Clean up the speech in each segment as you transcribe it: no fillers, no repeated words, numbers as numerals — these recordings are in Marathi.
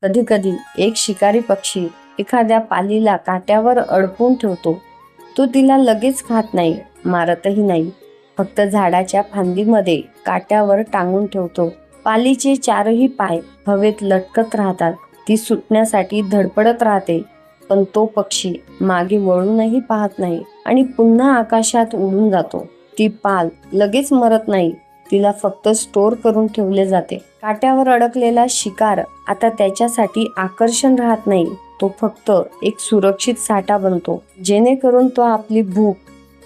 कधी कधी एक शिकारी पक्षी एखाद्या पालीला काट्यावर अडकवून ठेवतो. तो तिला लगेच खात नाही, मारतही नाही. फक्त झाडाच्या फांदीमध्ये काट्यावर टांगून ठेवतो. पालीचे चारही पाय हवेत लटकत राहतात. ती सुटण्यासाठी धडपडत राहते, पण तो पक्षी मागे वळूनही पाहत नाही आणि पुन्हा आकाशात उडून जातो. ती पाल लगेच मरत नाही, तिला फक्त स्टोअर करून ठेवले जाते. काट्यावर अडकलेला शिकार आता त्याच्यासाठी आकर्षण राहत नाही, तो फक्त एक सुरक्षित साठा बनतो, जेणेकरून तो आपली भूक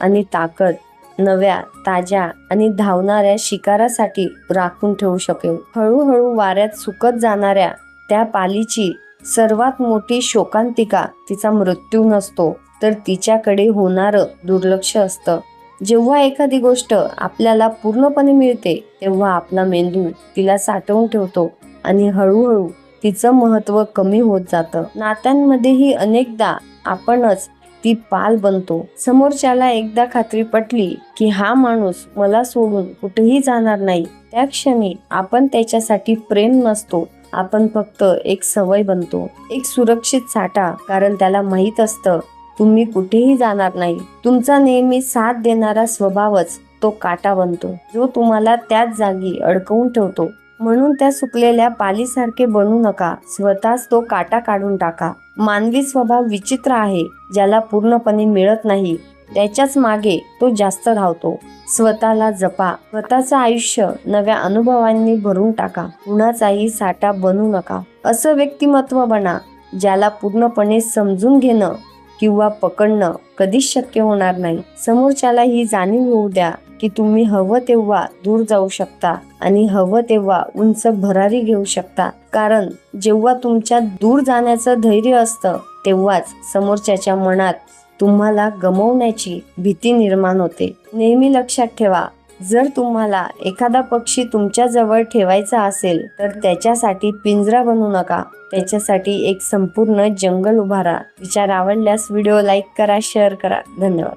आणि ताकद नव्या, ताज्या आणि धावणाऱ्या शिकारासाठी राखून ठेवू शकेल. हळूहळू वाऱ्यात सुकत जाणाऱ्या त्या पालीची सर्वात मोठी शोकांतिका तिचा मृत्यू नसतो, तर तिच्याकडे होणारं दुर्लक्ष असतं. जेव्हा एखादी गोष्ट आपल्याला पूर्णपणे मिळते, तेव्हा आपला मेंदू तिला साठवून ठेवतो आणि हळूहळू तिचं महत्त्व कमी होत जातं. नात्यांमध्येही अनेकदा आपणच ती पाल बनतो. समोरच्याला एकदा खात्री पटली की हा माणूस मला सोडून कुठेही जाणार नाही, त्या क्षणी आपण त्याच्यासाठी प्रेम नसतो, आपण फक्त एक सवय बनतो, एक सुरक्षित साठा. कारण त्याला माहीत असतं तुम्ही कुठेही जाणार नाही. तुमचा नेहमी साथ देणारा स्वभावच तो काटा बनतो, जो तुम्हाला त्याच जागी अडकवून ठेवतो. म्हणून त्या सुकलेल्या पालीसारखे बनू नका, स्वतःच तो काटा काढून टाका. मानवी स्वभाव विचित्र आहे. ज्याला पूर्णपणे मिळत नाही त्याच्याच मागे तो जास्त धावतो. स्वतःला जपा, स्वतःचं आयुष्य नव्या अनुभवांनी भरून टाका. कुणाचाही साठा बनू नका. असं व्यक्तिमत्व बना ज्याला पूर्णपणे समजून घेणं किंवा पकडणं कधीच शक्य होणार नाही. समोरच्याला ही जाणीव होऊ द्या की तुम्ही हवं तेव्हा दूर जाऊ शकता आणि हवं तेव्हा उंच भरारी घेऊ शकता. कारण जेव्हा तुमच्या दूर जाण्याचं धैर्य असतं, तेव्हाच समोरच्याच्या मनात तुम्हाला गमावण्याची भीती निर्माण होते. नेहमी लक्षात ठेवा, जर तुम्हाला एखादा पक्षी तुमच्या जवळ ठेवायचा असेल तर त्याच्यासाठी पिंजरा बनवू नका, त्याच्यासाठी एक संपूर्ण जंगल उभारा. विचार आवडल्यास व्हिडिओ लाईक करा, शेअर करा. धन्यवाद.